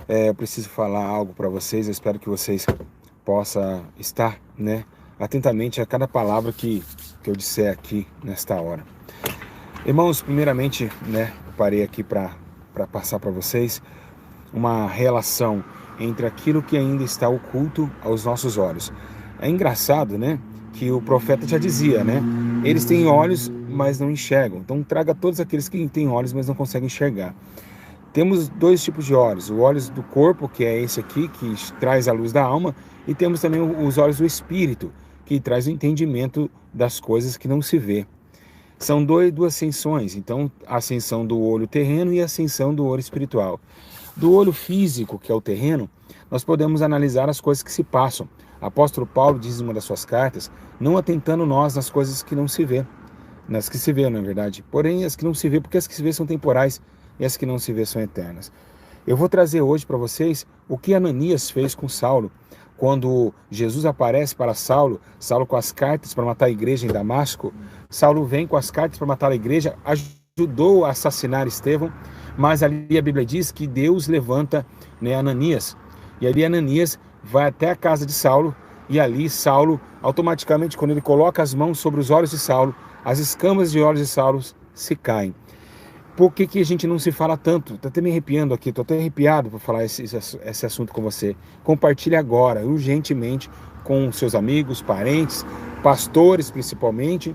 Eu preciso falar algo para vocês. Eu espero que vocês possam estar, atentamente a cada palavra que eu disser aqui nesta hora. Irmãos, primeiramente, eu parei aqui para passar para vocês uma relação entre aquilo que ainda está oculto aos nossos olhos. É engraçado, que o profeta já dizia, eles têm olhos, mas não enxergam. Então traga todos aqueles que têm olhos, mas não conseguem enxergar. Temos dois tipos de olhos: o olhos do corpo, que é esse aqui, que traz a luz da alma, e temos também os olhos do espírito, que traz o entendimento das coisas que não se vê. São duas ascensões, então a ascensão do olho terreno e a ascensão do olho espiritual. Do olho físico, que é o terreno, nós podemos analisar as coisas que se passam. Apóstolo Paulo diz em uma das suas cartas: não atentando nós nas coisas que não se vê, nas que se vê, na verdade, porém as que não se vê, porque as que se vê são temporais e as que não se vê são eternas. Eu vou trazer hoje para vocês o que Ananias fez com Saulo. Quando Jesus aparece para Saulo com as cartas para matar a igreja em Damasco, Saulo vem com as cartas para matar a igreja, ajudou a assassinar Estevão, mas ali a Bíblia diz que Deus levanta Ananias. E ali Ananias vai até a casa de Saulo, e ali Saulo, automaticamente, quando ele coloca as mãos sobre os olhos de Saulo, as escamas de olhos de Saulo se caem. Por que a gente não se fala tanto? Estou até me arrepiando aqui, estou até arrepiado para falar esse assunto com você. Compartilhe agora, urgentemente, com seus amigos, parentes, pastores principalmente,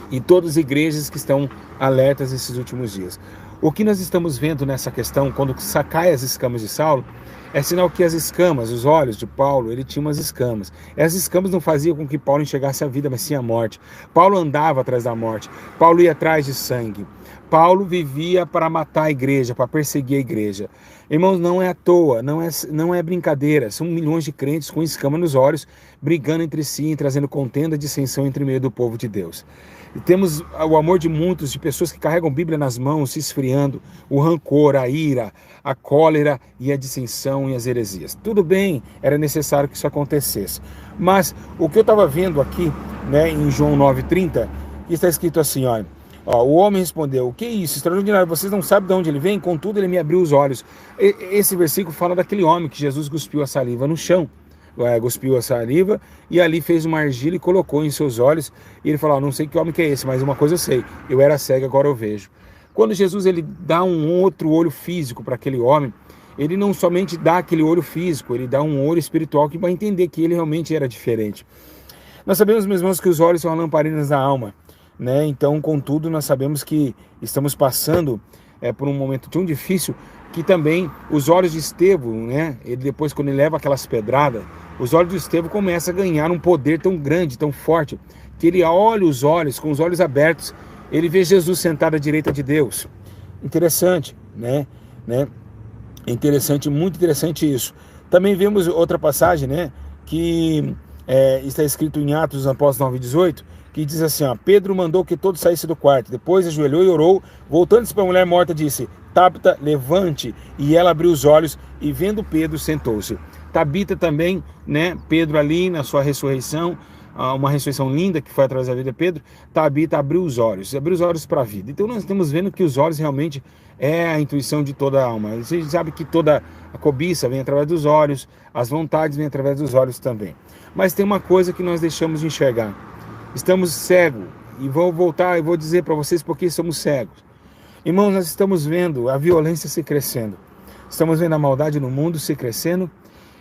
e todas as igrejas que estão alertas nesses últimos dias. O que nós estamos vendo nessa questão, quando cai as escamas de Saulo, é sinal que as escamas, os olhos de Paulo, ele tinha umas escamas. Essas escamas não faziam com que Paulo enxergasse a vida, mas sim a morte. Paulo andava atrás da morte. Paulo ia atrás de sangue. Paulo vivia para matar a igreja, para perseguir a igreja. Irmãos, não é à toa, não é brincadeira. São milhões de crentes com escama nos olhos, brigando entre si, trazendo contenda, dissensão entre meio do povo de Deus. E temos o amor de muitos, de pessoas que carregam Bíblia nas mãos, se esfriando, o rancor, a ira, a cólera e a dissensão e as heresias. Tudo bem, era necessário que isso acontecesse. Mas o que eu estava vendo aqui, em João 9,30, está escrito assim, olha: o homem respondeu: o que é isso? Extraordinário, vocês não sabem de onde ele vem? Contudo, ele me abriu os olhos. Esse versículo fala daquele homem que Jesus cuspiu a saliva no chão. Cuspiu a saliva e ali fez uma argila e colocou em seus olhos. E ele falou: não sei que homem que é esse, mas uma coisa eu sei, eu era cego, agora eu vejo. Quando Jesus ele dá um outro olho físico para aquele homem, ele não somente dá aquele olho físico, ele dá um olho espiritual que vai entender que ele realmente era diferente. Nós sabemos, meus irmãos, que os olhos são lamparinas da alma. Então, contudo, nós sabemos que estamos passando por um momento tão difícil que também os olhos de Estevão, ele depois, quando ele leva aquelas pedradas, os olhos de Estevão começam a ganhar um poder tão grande, tão forte, que ele olha os olhos, com os olhos abertos, ele vê Jesus sentado à direita de Deus. Interessante, Interessante, muito interessante isso. Também vemos outra passagem, que está escrito em Atos dos Apóstolos 9:18, que diz assim: Pedro mandou que todos saíssem do quarto, depois ajoelhou e orou, voltando-se para a mulher morta, disse: Tabita, levante. E ela abriu os olhos e, vendo Pedro, sentou-se. Tabita também, Pedro ali na sua ressurreição, uma ressurreição linda que foi através da vida de Pedro. Tabita abriu os olhos para a vida. Então nós estamos vendo que os olhos realmente é a intuição de toda a alma. Você sabe que toda a cobiça vem através dos olhos, as vontades vêm através dos olhos também. Mas tem uma coisa que nós deixamos de enxergar: estamos cegos. E vou voltar e vou dizer para vocês por que somos cegos. Irmãos, nós estamos vendo a violência se crescendo, estamos vendo a maldade no mundo se crescendo,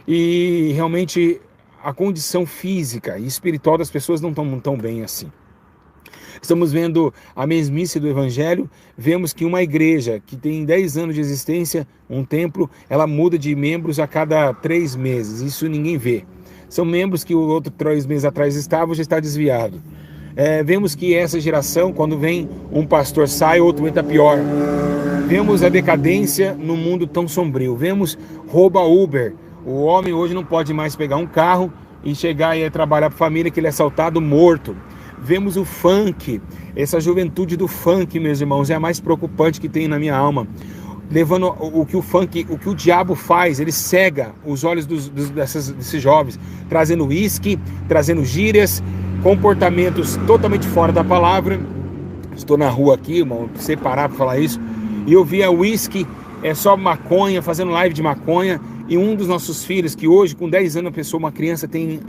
e realmente a condição física e espiritual das pessoas não estão tão bem assim. Estamos vendo a mesmice do Evangelho. Vemos que uma igreja que tem 10 anos de existência, um templo, ela muda de membros a cada 3 meses. Isso ninguém vê. São membros que o outro 3 meses atrás estava, já está desviado. Vemos que essa geração, quando vem um pastor sai, outro entra pior. Vemos a decadência no mundo tão sombrio. Vemos rouba Uber. O homem hoje não pode mais pegar um carro e chegar e trabalhar para a família, que ele é assaltado, morto. Vemos o funk, essa juventude do funk, meus irmãos, é a mais preocupante que tem na minha alma. Levando o que o diabo faz, ele cega os olhos desses jovens, trazendo uísque, trazendo gírias, comportamentos totalmente fora da palavra. Estou na rua aqui, irmão, sem parar para falar isso, e eu via uísque é só maconha, fazendo live de maconha. E um dos nossos filhos, que hoje com 10 anos uma criança tem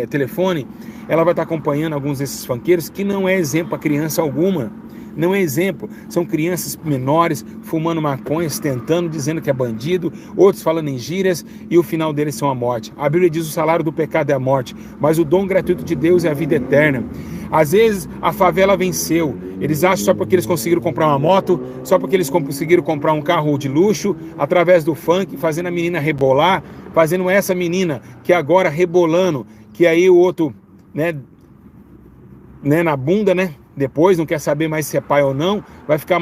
telefone, ela vai estar acompanhando alguns desses funkeiros, que não é exemplo para criança alguma. Não é exemplo, são crianças menores fumando maconha, tentando, dizendo que é bandido, outros falando em gírias, e o final deles são a morte. A Bíblia diz: o salário do pecado é a morte, mas o dom gratuito de Deus é a vida eterna. Às vezes a favela venceu, eles acham só porque eles conseguiram comprar uma moto, só porque eles conseguiram comprar um carro de luxo, através do funk, fazendo a menina rebolar, fazendo essa menina que agora rebolando, que aí o outro, né, na bunda, né? Depois não quer saber mais se é pai ou não, vai ficar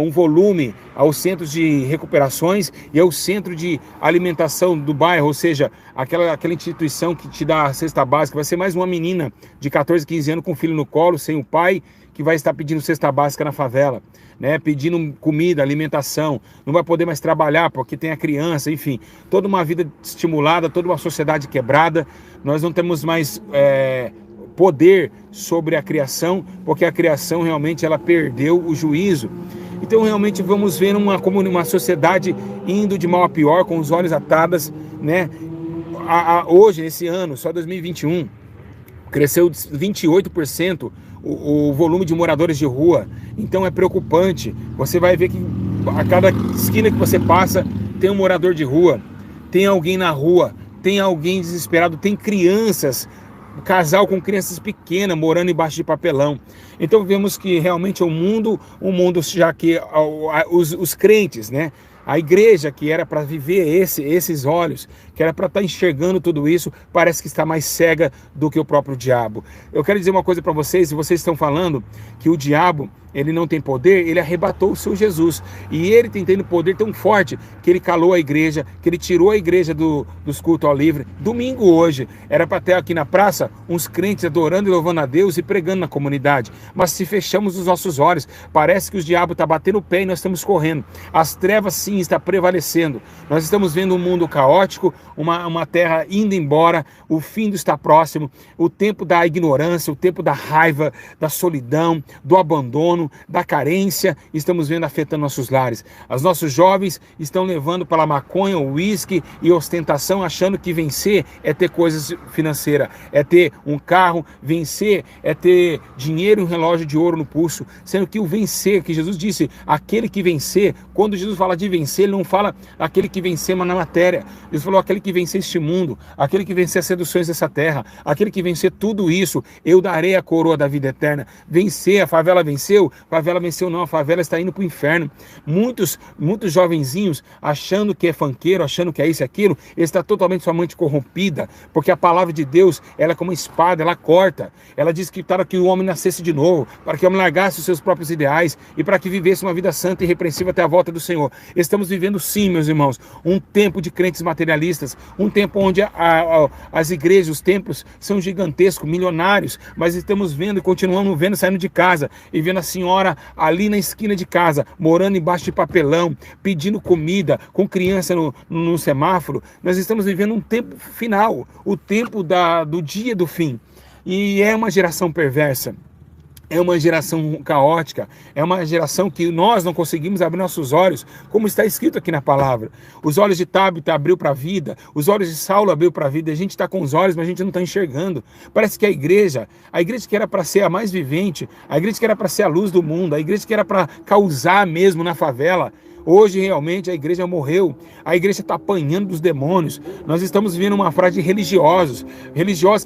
um volume aos centros de recuperações e ao centro de alimentação do bairro, ou seja, aquela instituição que te dá a cesta básica. Vai ser mais uma menina de 14, 15 anos com filho no colo, sem o pai, que vai estar pedindo cesta básica na favela, né? Pedindo comida, alimentação, não vai poder mais trabalhar porque tem a criança, enfim, toda uma vida estimulada, toda uma sociedade quebrada. Nós não temos mais poder sobre a criação, porque a criação realmente ela perdeu o juízo. Então realmente vamos ver uma sociedade indo de mal a pior, com os olhos atados, né? Hoje, esse ano, só 2021, cresceu 28% o volume de moradores de rua. Então é preocupante. Você vai ver que a cada esquina que você passa tem um morador de rua, tem alguém na rua, tem alguém desesperado, tem crianças, casal com crianças pequenas morando embaixo de papelão. Então vemos que realmente o mundo já que os crentes, né? A igreja que era para viver esses olhos, que era para estar enxergando tudo isso, parece que está mais cega do que o próprio diabo. Eu quero dizer uma coisa para vocês: se vocês estão falando que o diabo ele não tem poder, ele arrebatou o seu Jesus. E ele tem tendo poder tão forte que ele calou a igreja, que ele tirou a igreja dos cultos ao livre. Domingo hoje, era para ter aqui na praça uns crentes adorando e louvando a Deus e pregando na comunidade. Mas se fechamos os nossos olhos, parece que o diabo está batendo o pé e nós estamos correndo. As trevas sim estão prevalecendo. Nós estamos vendo um mundo caótico, uma terra indo embora, o fim está próximo, o tempo da ignorância, o tempo da raiva, da solidão, do abandono, da carência, estamos vendo afetando nossos lares. Os nossos jovens estão levando para a maconha, o uísque e ostentação, achando que vencer é ter coisas financeiras, é ter um carro, vencer é ter dinheiro e um relógio de ouro no pulso, sendo que o vencer, que Jesus disse, aquele que vencer, quando Jesus fala de vencer, ele não fala aquele que vencer na matéria. Jesus falou aquele que vencer este mundo, aquele que vencer as seduções dessa terra, aquele que vencer tudo isso, eu darei a coroa da vida eterna. Vencer, a favela venceu não, a favela está indo para o inferno. Muitos jovenzinhos achando que é funkeiro, achando que é isso e aquilo, está totalmente sua mente corrompida, porque a palavra de Deus, ela é como uma espada, ela corta. Ela diz que para que o homem nascesse de novo, para que o homem largasse os seus próprios ideais e para que vivesse uma vida santa e irrepreensível até a volta do Senhor. Estamos vivendo sim, meus irmãos, um tempo de crentes materialistas, um tempo onde as igrejas, os templos são gigantescos, milionários, mas estamos vendo e continuamos vendo saindo de casa e vendo a senhora ali na esquina de casa, morando embaixo de papelão, pedindo comida, com criança no semáforo. Nós estamos vivendo um tempo final, o tempo do dia do fim. E é uma geração perversa. É uma geração caótica, é uma geração que nós não conseguimos abrir nossos olhos, como está escrito aqui na palavra. Os olhos de Tabita abriu para a vida, os olhos de Saulo abriu para a vida. A gente está com os olhos, mas a gente não está enxergando. Parece que a igreja que era para ser a mais vivente, a igreja que era para ser a luz do mundo, a igreja que era para causar mesmo na favela, hoje realmente a igreja morreu, a igreja está apanhando dos demônios. Nós estamos vivendo uma frase de religiosos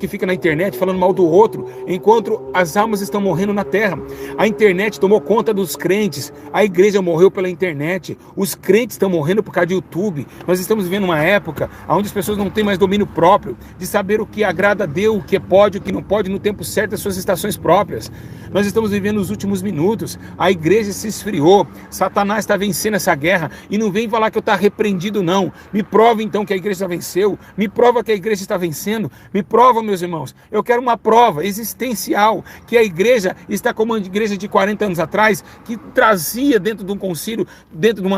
que ficam na internet falando mal do outro, enquanto as almas estão morrendo na terra. A internet tomou conta dos crentes, a igreja morreu pela internet, os crentes estão morrendo por causa de YouTube. Nós estamos vivendo uma época onde as pessoas não têm mais domínio próprio, de saber o que agrada a Deus, o que pode, o que não pode, no tempo certo, as suas estações próprias. Nós estamos vivendo os últimos minutos, a igreja se esfriou, Satanás está vencendo essa guerra e não vem falar que eu estou repreendido, não. Me prova então que a igreja venceu, me prova que a igreja está vencendo, me prova, meus irmãos. Eu quero uma prova existencial que a igreja está como a igreja de 40 anos atrás, que trazia dentro de um concílio, dentro de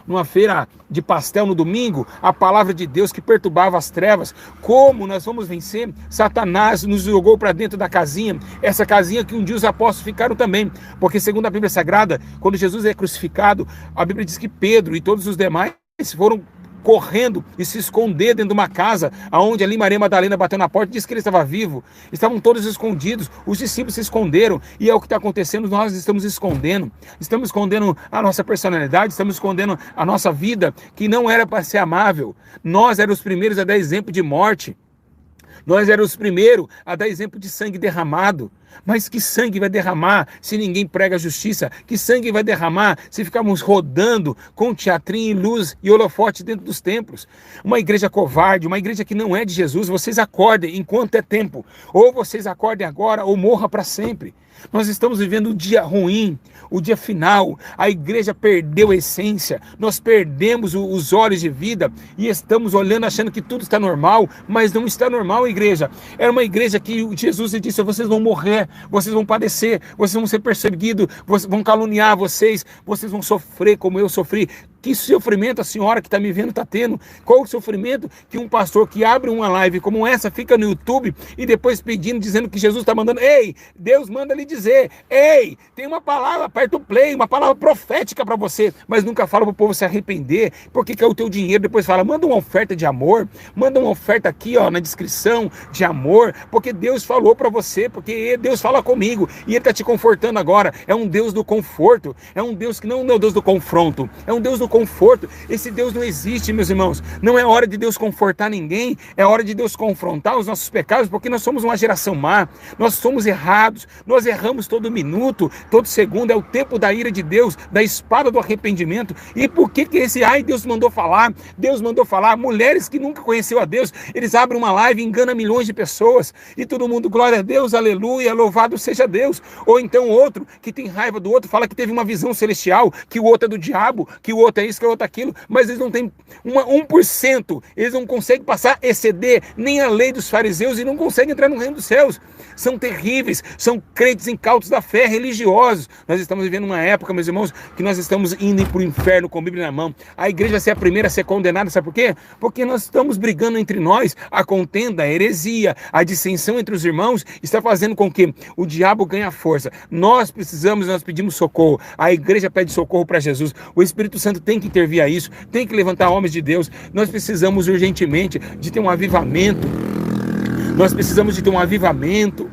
numa feira de pastel no domingo, a palavra de Deus que perturbava as trevas. Como nós vamos vencer? Satanás nos jogou para dentro da casinha, essa casinha que um dia os apóstolos ficaram também, porque segundo a Bíblia Sagrada, quando Jesus é crucificado, a Bíblia diz que Pedro e todos os demais foram correndo e se esconder dentro de uma casa, aonde ali Maria Madalena bateu na porta e disse que ele estava vivo. Estavam todos escondidos, os discípulos se esconderam, e é o que está acontecendo, nós estamos escondendo a nossa personalidade, estamos escondendo a nossa vida, que não era para ser amável. Nós éramos os primeiros a dar exemplo de morte, nós éramos os primeiros a dar exemplo de sangue derramado. Mas que sangue vai derramar se ninguém prega a justiça? Que sangue vai derramar se ficarmos rodando com teatrinho, luz e holofote dentro dos templos? Uma igreja covarde, uma igreja que não é de Jesus. Vocês acordem enquanto é tempo. Ou vocês acordem agora ou morra para sempre. Nós estamos vivendo um dia ruim, o dia final. A igreja perdeu a essência, nós perdemos os olhos de vida e estamos olhando achando que tudo está normal, mas não está normal, igreja. Era uma igreja que Jesus disse: vocês vão morrer, vocês vão padecer, vocês vão ser perseguidos, vão caluniar vocês vão sofrer como eu sofri. Que sofrimento a senhora que está me vendo está tendo? Qual o sofrimento que um pastor que abre uma live como essa fica no YouTube e depois pedindo, dizendo que Jesus está mandando? Ei, Deus manda lhe dizer, ei, tem uma palavra, aperta o play, uma palavra profética para você, mas nunca fala para o povo se arrepender, porque quer o teu dinheiro. Depois fala, manda uma oferta de amor, manda uma oferta aqui ó, na descrição de amor, porque Deus falou para você, porque Deus fala comigo e Ele está te confortando agora. É um Deus do conforto, é um Deus que não é o Deus do confronto, é um Deus do conforto. Esse Deus não existe, meus irmãos. Não é hora de Deus confortar ninguém, é hora de Deus confrontar os nossos pecados, porque nós somos uma geração má, nós somos errados, nós erramos todo minuto, todo segundo. É o tempo da ira de Deus, da espada do arrependimento. E por que Deus mandou falar? Deus mandou falar. Mulheres que nunca conheceu a Deus, eles abrem uma live e enganam milhões de pessoas, e todo mundo, glória a Deus, aleluia, louvado seja Deus. Ou então outro que tem raiva do outro, fala que teve uma visão celestial, que o outro é do diabo, que o outro é isso, que o outro é aquilo, mas eles não têm 1%, eles não conseguem passar, exceder nem a lei dos fariseus e não conseguem entrar no reino dos céus. São terríveis, são crentes incautos da fé, religiosos. Nós estamos vivendo uma época, meus irmãos, que nós estamos indo para o inferno com a Bíblia na mão. A igreja vai ser a primeira a ser condenada, sabe por quê? Porque nós estamos brigando entre nós, a contenda, a heresia, a dissensão entre os irmãos está fazendo com que o diabo ganhe força. Nós pedimos socorro, a igreja pede socorro para Jesus, o Espírito Santo tem que intervir a isso, tem que levantar homens de Deus. Nós precisamos urgentemente de ter um avivamento. Nós precisamos de ter um avivamento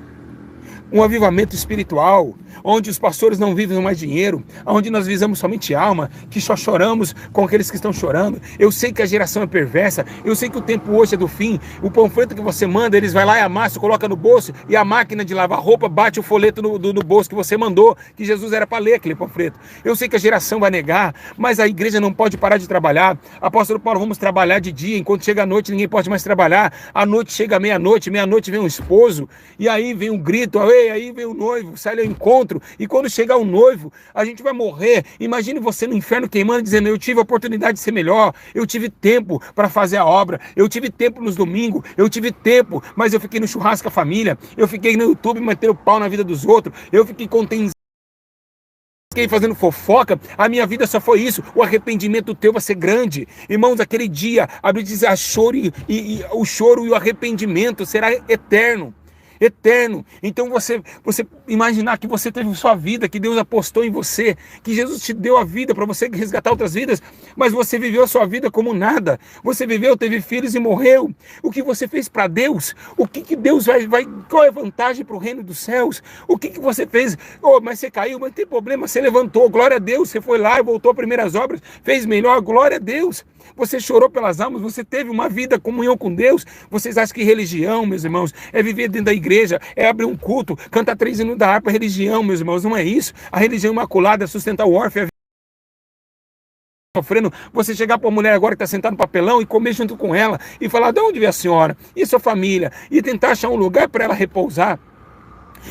espiritual, onde os pastores não vivem mais dinheiro, onde nós visamos somente alma, que só choramos com aqueles que estão chorando. Eu sei que a geração é perversa, eu sei que o tempo hoje é do fim. O panfleto que você manda, eles vai lá e amassa, coloca no bolso, e a máquina de lavar roupa bate o folheto no bolso que você mandou, que Jesus era para ler aquele panfleto. Eu sei que a geração vai negar, mas a igreja não pode parar de trabalhar. Apóstolo Paulo, vamos trabalhar de dia, enquanto chega a noite ninguém pode mais trabalhar. A noite chega meia-noite vem um esposo, e aí vem um grito, aí vem o noivo, sai ao encontro, e quando chegar o noivo, a gente vai morrer. Imagine você no inferno queimando, dizendo, eu tive a oportunidade de ser melhor, eu tive tempo para fazer a obra, eu tive tempo nos domingos, eu tive tempo, mas eu fiquei no churrasco com a família, eu fiquei no YouTube metendo pau na vida dos outros, eu fiquei contente, fiquei fazendo fofoca. A minha vida só foi isso. O arrependimento teu vai ser grande, irmãos. Aquele dia, a Bíblia diz, o choro e o arrependimento será eterno. Então você imaginar que você teve sua vida, que Deus apostou em você, que Jesus te deu a vida para você resgatar outras vidas, mas você viveu a sua vida como nada. Você viveu, teve filhos e morreu. O que você fez para Deus? O que Deus vai qual é a vantagem para o reino dos céus? O que você fez? Mas você caiu, mas não tem problema, você levantou, glória a Deus, você foi lá e voltou às primeiras obras, fez melhor, glória a Deus. Você chorou pelas almas, você teve uma vida, comunhão com Deus. Vocês acham que religião, meus irmãos, é viver dentro da igreja, é abrir um culto, cantar 3 hinos da harpa? Religião, meus irmãos, não é isso. A religião imaculada é sustentar o órfão, sofrendo. Você chegar para uma mulher agora que está sentada no papelão e comer junto com ela e falar, de onde veio a senhora? E sua família? E tentar achar um lugar para ela repousar.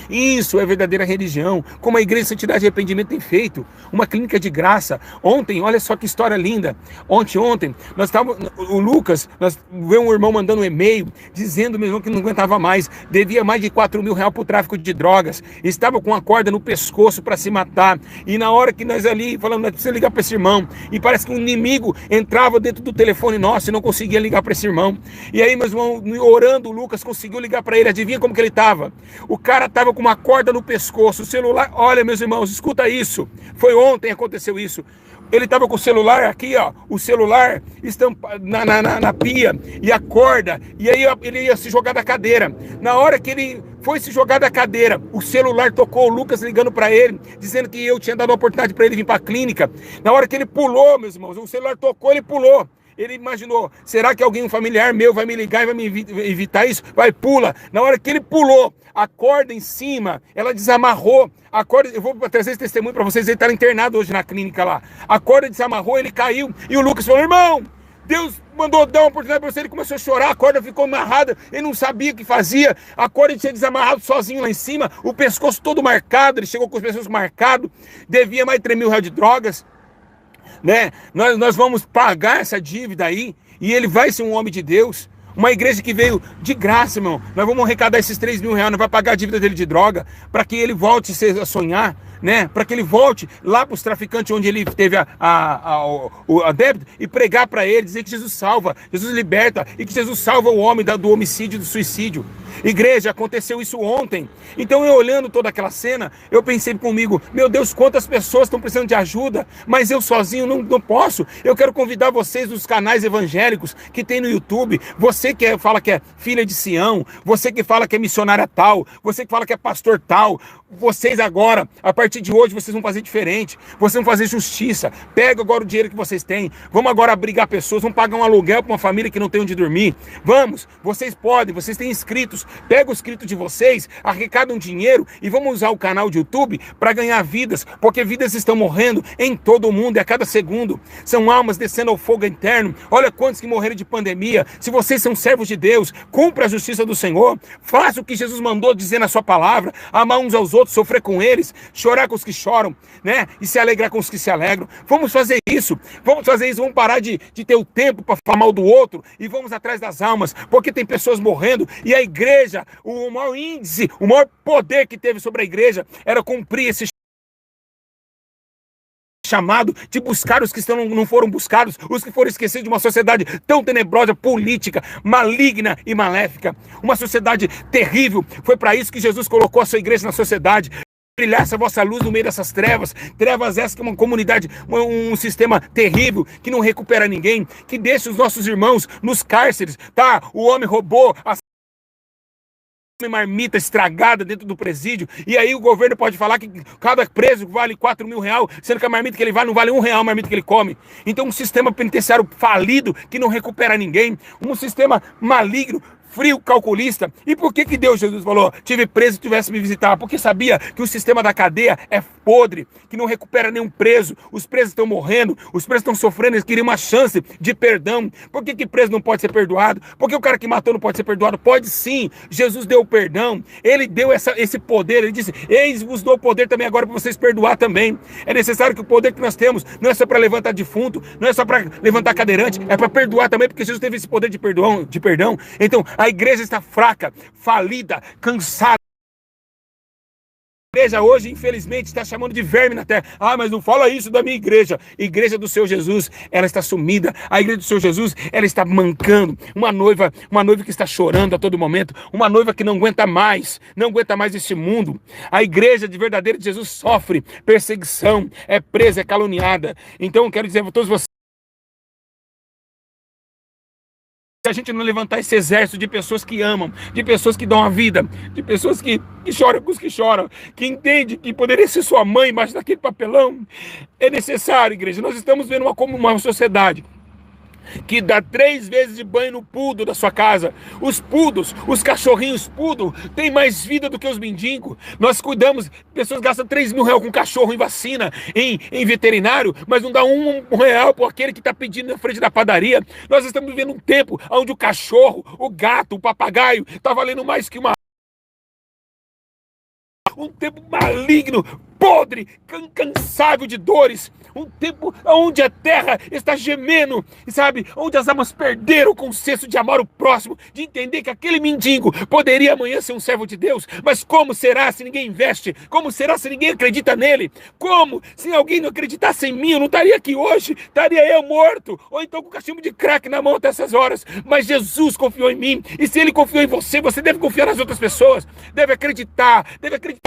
Isso é verdadeira religião, como a Igreja Santidade e Arrependimento tem feito, uma clínica de graça. Ontem, olha só que história linda, ontem, nós estávamos, o Lucas, nós vemos um irmão mandando um e-mail, dizendo mesmo que não aguentava mais, devia mais de 4 mil reais para o tráfico de drogas, estava com a corda no pescoço para se matar, e na hora que nós ali, falando, nós precisamos ligar para esse irmão, e parece que um inimigo entrava dentro do telefone nosso e não conseguia ligar para esse irmão, e aí meus irmãos, orando, o Lucas conseguiu ligar para ele, adivinha como que ele estava? O cara estava com uma corda no pescoço, o celular, olha meus irmãos, escuta isso, foi ontem aconteceu isso, ele estava com o celular aqui, ó, o celular estampado na pia, e a corda, e aí ele ia se jogar da cadeira, na hora que ele foi se jogar da cadeira, o celular tocou, o Lucas ligando para ele, dizendo que eu tinha dado a oportunidade para ele vir para a clínica, na hora que ele pulou, meus irmãos, o celular tocou, ele pulou, ele imaginou, será que alguém, um familiar meu vai me ligar e vai me evitar isso? Vai, pula. Na hora que ele pulou, a corda em cima, ela desamarrou. A corda, eu vou trazer esse testemunho para vocês, ele está internado hoje na clínica lá. A corda desamarrou, ele caiu, e o Lucas falou, irmão, Deus mandou dar uma oportunidade para você, ele começou a chorar, a corda ficou amarrada, ele não sabia o que fazia, a corda tinha desamarrado sozinho lá em cima, o pescoço todo marcado, ele chegou com os pescoços marcados, devia mais de 3 mil reais de drogas, né? Nós vamos pagar essa dívida aí, e ele vai ser um homem de Deus, uma igreja que veio de graça, irmão. Nós vamos arrecadar esses 3 mil reais, nós vamos pagar a dívida dele de droga, para que ele volte a sonhar, né? Para que ele volte lá para os traficantes onde ele teve a débito e pregar para ele, dizer que Jesus salva, Jesus liberta e que Jesus salva o homem do homicídio e do suicídio. Igreja, aconteceu isso ontem. Então eu olhando toda aquela cena, eu pensei comigo, meu Deus, quantas pessoas estão precisando de ajuda, mas eu sozinho não posso. Eu quero convidar vocês dos canais evangélicos que tem no YouTube, você que fala que é filha de Sião, você que fala que é missionária tal, você que fala que é pastor tal, vocês agora, a partir de hoje, vocês vão fazer diferente, vocês vão fazer justiça, pega agora o dinheiro que vocês têm, vamos agora abrigar pessoas, vamos pagar um aluguel para uma família que não tem onde dormir, vamos, vocês podem, vocês têm inscritos, pega o inscrito de vocês, arrecadam dinheiro e vamos usar o canal de YouTube para ganhar vidas, porque vidas estão morrendo em todo o mundo e a cada segundo, são almas descendo ao fogo eterno, olha quantos que morreram de pandemia, se vocês são servos de Deus, cumpra a justiça do Senhor, faça o que Jesus mandou dizer na sua palavra, amar uns aos outros, sofrer com eles, chorar com os que choram, né? E se alegrar com os que se alegram. Vamos fazer isso, vamos parar de ter o tempo para falar mal do outro e vamos atrás das almas, porque tem pessoas morrendo e a igreja, o maior índice, o maior poder que teve sobre a igreja era cumprir esse chamado de buscar os que não foram buscados, os que foram esquecidos de uma sociedade tão tenebrosa, política, maligna e maléfica, uma sociedade terrível. Foi para isso que Jesus colocou a sua igreja na sociedade, brilhar essa vossa luz no meio dessas trevas essas que é uma comunidade, um sistema terrível, que não recupera ninguém, que deixa os nossos irmãos nos cárceres, tá? O homem roubou a marmita estragada dentro do presídio, e aí o governo pode falar que cada preso vale 4 mil reais, sendo que a marmita que ele vale não vale R$1 a marmita que ele come. Então um sistema penitenciário falido, que não recupera ninguém, um sistema maligno, frio, calculista. E por que Deus, Jesus falou, tive preso e tivesse me visitar? Porque sabia que o sistema da cadeia é podre, que não recupera nenhum preso, os presos estão morrendo, os presos estão sofrendo, eles queriam uma chance de perdão. Por que preso não pode ser perdoado? Porque o cara que matou não pode ser perdoado? Pode sim, Jesus deu o perdão, ele deu esse poder, ele disse, eis vos dou o poder também agora para vocês perdoar também. É necessário que o poder que nós temos não é só para levantar defunto, não é só para levantar cadeirante, é para perdoar também, porque Jesus teve esse poder de perdão. Então, a igreja está fraca, falida, cansada. A igreja hoje, infelizmente, está chamando de verme na terra. Ah, mas não fala isso da minha igreja. Igreja do Senhor Jesus, ela está sumida. A igreja do Senhor Jesus, ela está mancando. Uma noiva que está chorando a todo momento. Uma noiva que não aguenta mais esse mundo. A igreja de verdadeiro de Jesus sofre perseguição, é presa, é caluniada. Então, eu quero dizer para todos vocês, se a gente não levantar esse exército de pessoas que amam, de pessoas que dão a vida, de pessoas que choram com os que choram, que entendem que poderia ser sua mãe embaixo daquele papelão, é necessário, igreja. Nós estamos vendo uma sociedade que dá 3 vezes de banho no poodle da sua casa. Os poodles, os cachorrinhos poodle, têm mais vida do que os mendigos. Nós cuidamos, pessoas gastam 3 mil reais com cachorro em vacina, em veterinário, mas não dá um real por aquele que está pedindo na frente da padaria. Nós estamos vivendo um tempo onde o cachorro, o gato, o papagaio está valendo mais que uma um tempo maligno, podre, incansável de dores, um tempo onde a terra está gemendo, sabe, onde as almas perderam o consenso de amar o próximo, de entender que aquele mendigo poderia amanhã ser um servo de Deus, mas como será se ninguém investe? Como será se ninguém acredita nele? Como se alguém não acreditasse em mim? Eu não estaria aqui hoje, estaria eu morto, ou então com um cachimbo de crack na mão até essas horas. Mas Jesus confiou em mim, e se ele confiou em você, você deve confiar nas outras pessoas, deve acreditar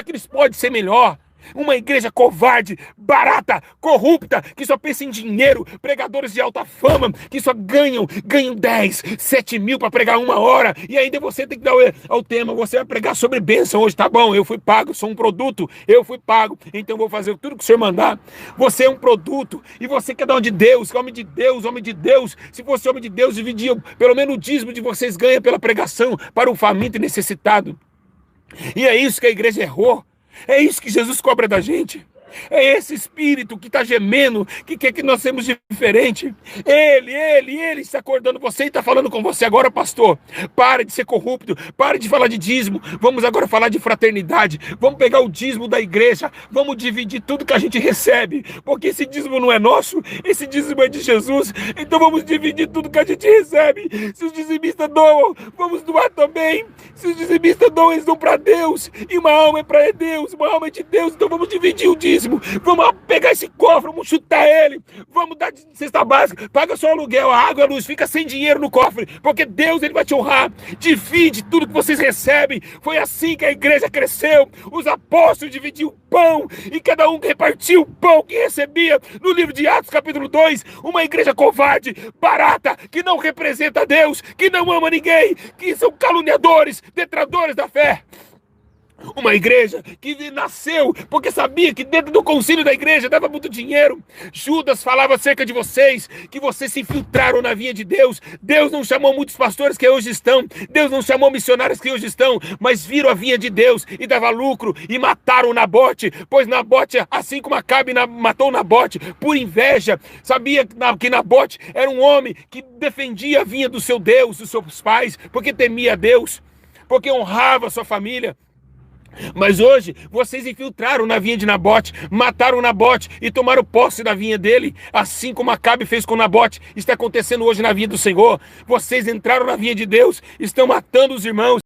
que eles podem ser melhor. Uma igreja covarde, barata, corrupta, que só pensa em dinheiro, pregadores de alta fama, que só ganham 10, 7 mil para pregar 1 hora, e ainda você tem que dar ao tema, você vai pregar sobre bênção hoje, tá bom, eu fui pago, sou um produto, eu fui pago, então vou fazer tudo que o senhor mandar. Você é um produto, e você quer dar homem de Deus, homem de Deus, se fosse homem de Deus, dividia pelo menos o dízimo de vocês ganha pela pregação para um faminto e necessitado. E é isso que a igreja errou. É isso que Jesus cobra da gente. É esse espírito que está gemendo, que quer que nós sejamos diferentes. Ele está acordando você e está falando com você agora, pastor. Pare de ser corrupto, pare de falar de dízimo. Vamos agora falar de fraternidade. Vamos pegar o dízimo da igreja, vamos dividir tudo que a gente recebe, porque esse dízimo não é nosso, esse dízimo é de Jesus. Então vamos dividir tudo que a gente recebe. Se os dizimistas doam, vamos doar também. Se os dizimistas doam, eles dão para Deus. E uma alma é para Deus, uma alma é de Deus. Então vamos dividir o dízimo. Vamos pegar esse cofre, vamos chutar ele, vamos dar de cesta básica, paga só o aluguel, a água, a luz, fica sem dinheiro no cofre, porque Deus ele vai te honrar. Divide tudo que vocês recebem. Foi assim que a igreja cresceu. Os apóstolos dividiam o pão e cada um repartia o pão que recebia. No livro de Atos capítulo 2, uma igreja covarde, barata, que não representa Deus, que não ama ninguém, que são caluniadores, detratores da fé. Uma igreja que nasceu porque sabia que dentro do concílio da igreja dava muito dinheiro. Judas falava acerca de vocês, que vocês se infiltraram na vinha de Deus. Deus não chamou muitos pastores que hoje estão, Deus não chamou missionários que hoje estão, mas viram a vinha de Deus e dava lucro e mataram Nabote, pois Nabote, assim como Acabe matou Nabote por inveja, sabia que Nabote era um homem que defendia a vinha do seu Deus, dos seus pais, porque temia a Deus, porque honrava a sua família. Mas hoje, vocês infiltraram na vinha de Nabote, mataram Nabote e tomaram posse da vinha dele, assim como Acabe fez com Nabote. Está acontecendo hoje na vinha do Senhor. Vocês entraram na vinha de Deus, estão matando os irmãos.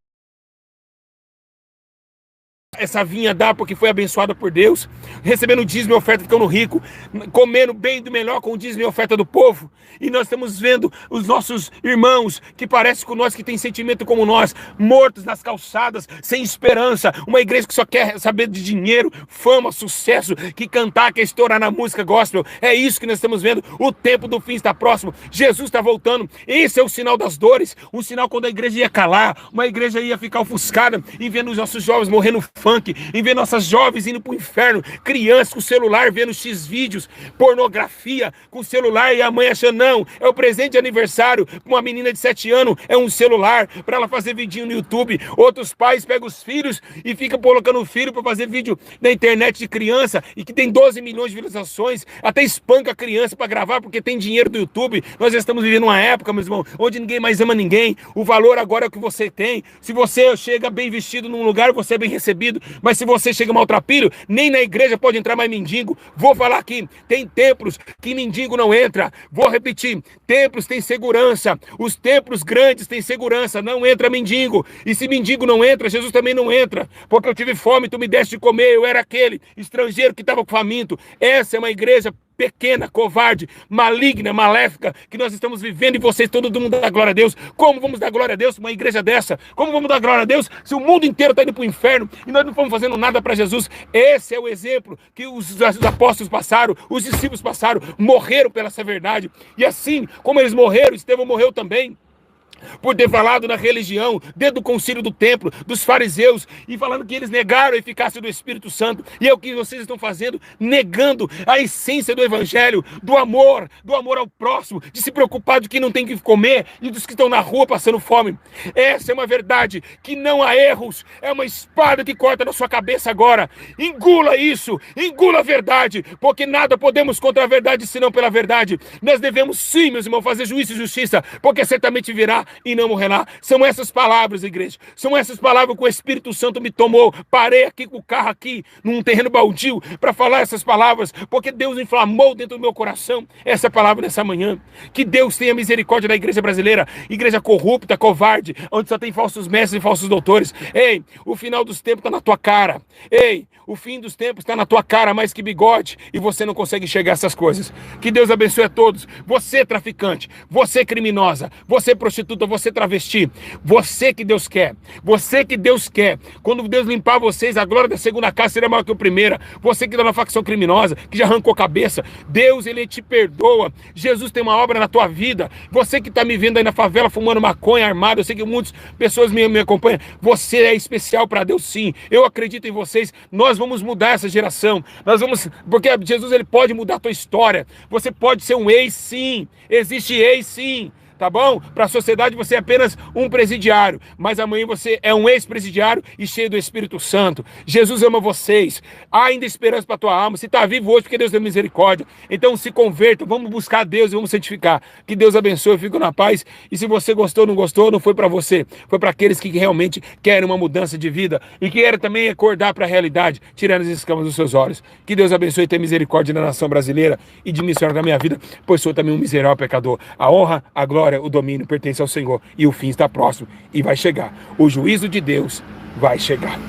Essa vinha dá porque foi abençoada por Deus, recebendo dízimo e oferta, ficando rico, comendo bem do melhor com o dízimo e oferta do povo. E nós estamos vendo os nossos irmãos que parecem com nós, que têm sentimento como nós, mortos nas calçadas, sem esperança. Uma igreja que só quer saber de dinheiro, fama, sucesso, que cantar, que estourar na música gospel. É isso que nós estamos vendo. O tempo do fim está próximo. Jesus está voltando. Esse é o sinal das dores, um sinal quando a igreja ia calar, uma igreja ia ficar ofuscada e vendo os nossos jovens morrendo funk, em ver nossas jovens indo pro inferno, crianças com celular vendo X vídeos, pornografia com celular, e a mãe achando, não, é o presente de aniversário para uma menina de 7 anos, é um celular para ela fazer vidinho no YouTube. Outros pais pegam os filhos e ficam colocando o filho para fazer vídeo na internet de criança, e que tem 12 milhões de visualizações, até espanca a criança para gravar porque tem dinheiro do YouTube. Nós já estamos vivendo uma época, meu irmão, onde ninguém mais ama ninguém. O valor agora é o que você tem. Se você chega bem vestido num lugar, você é bem recebido. Mas se você chega maltrapilho, nem na igreja pode entrar mais mendigo. Vou falar aqui, tem templos que mendigo não entra. Vou repetir, templos têm segurança. Os templos grandes têm segurança, não entra mendigo. E se mendigo não entra, Jesus também não entra. Porque eu tive fome, tu me deste de comer, eu era aquele estrangeiro que estava faminto. Essa é uma igreja pequena, covarde, maligna, maléfica, que nós estamos vivendo, e vocês, todo mundo dá glória a Deus. Como vamos dar glória a Deus uma igreja dessa? Como vamos dar glória a Deus se o mundo inteiro está indo para o inferno e nós não estamos fazendo nada para Jesus? Esse é o exemplo que os apóstolos passaram, os discípulos passaram, morreram pela essa verdade. E assim como eles morreram, Estevão morreu também, por ter falado na religião, dentro do concílio do templo, dos fariseus, e falando que eles negaram a eficácia do Espírito Santo. E é o que vocês estão fazendo, negando a essência do evangelho, do amor ao próximo, de se preocupar do que não tem que comer e dos que estão na rua passando fome. Essa é uma verdade que não há erros, é uma espada que corta na sua cabeça agora. Engula isso, engula a verdade, porque nada podemos contra a verdade senão pela verdade. Nós devemos sim, meus irmãos, fazer juízo e justiça, porque certamente virá e não morrerá. São essas palavras, igreja. São essas palavras que o Espírito Santo me tomou. Parei aqui com o carro aqui, num terreno baldio, para falar essas palavras, porque Deus inflamou dentro do meu coração essa palavra nessa manhã. Que Deus tenha misericórdia da igreja brasileira, igreja corrupta, covarde, onde só tem falsos mestres e falsos doutores. Ei, o final dos tempos está na tua cara. Ei, o fim dos tempos está na tua cara mais que bigode, e você não consegue enxergar essas coisas. Que Deus abençoe a todos. Você traficante, você criminosa, você prostituta, você travesti, você que Deus quer, você que Deus quer. Quando Deus limpar vocês, a glória da segunda casa será maior que a primeira. Você que está na facção criminosa, que já arrancou cabeça, Deus, ele te perdoa. Jesus tem uma obra na tua vida. Você que está me vendo aí na favela fumando maconha, armado, eu sei que muitas pessoas me acompanham. Você é especial para Deus, sim. Eu acredito em vocês. Nós vamos mudar essa geração. Nós vamos, porque Jesus, ele pode mudar a tua história. Você pode ser um ex, sim. Existe ex, sim. Tá bom? Para a sociedade você é apenas um presidiário, mas amanhã você é um ex-presidiário e cheio do Espírito Santo. Jesus ama vocês. Há ainda esperança para a tua alma. Se está vivo hoje, porque Deus tem misericórdia. Então se converta, vamos buscar Deus e vamos santificar. Que Deus abençoe, eu fico na paz. E se você gostou ou não gostou, não foi para você. Foi para aqueles que realmente querem uma mudança de vida e que querem também acordar para a realidade, tirando as escamas dos seus olhos. Que Deus abençoe e tenha misericórdia na nação brasileira e de missionário da minha vida, pois sou também um miserável pecador. A honra, a glória, o domínio pertence ao Senhor e o fim está próximo e vai chegar. O juízo de Deus vai chegar.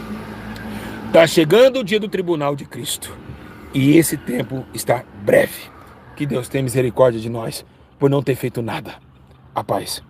Está chegando o dia do tribunal de Cristo e esse tempo está breve. Que Deus tenha misericórdia de nós por não ter feito nada. A paz.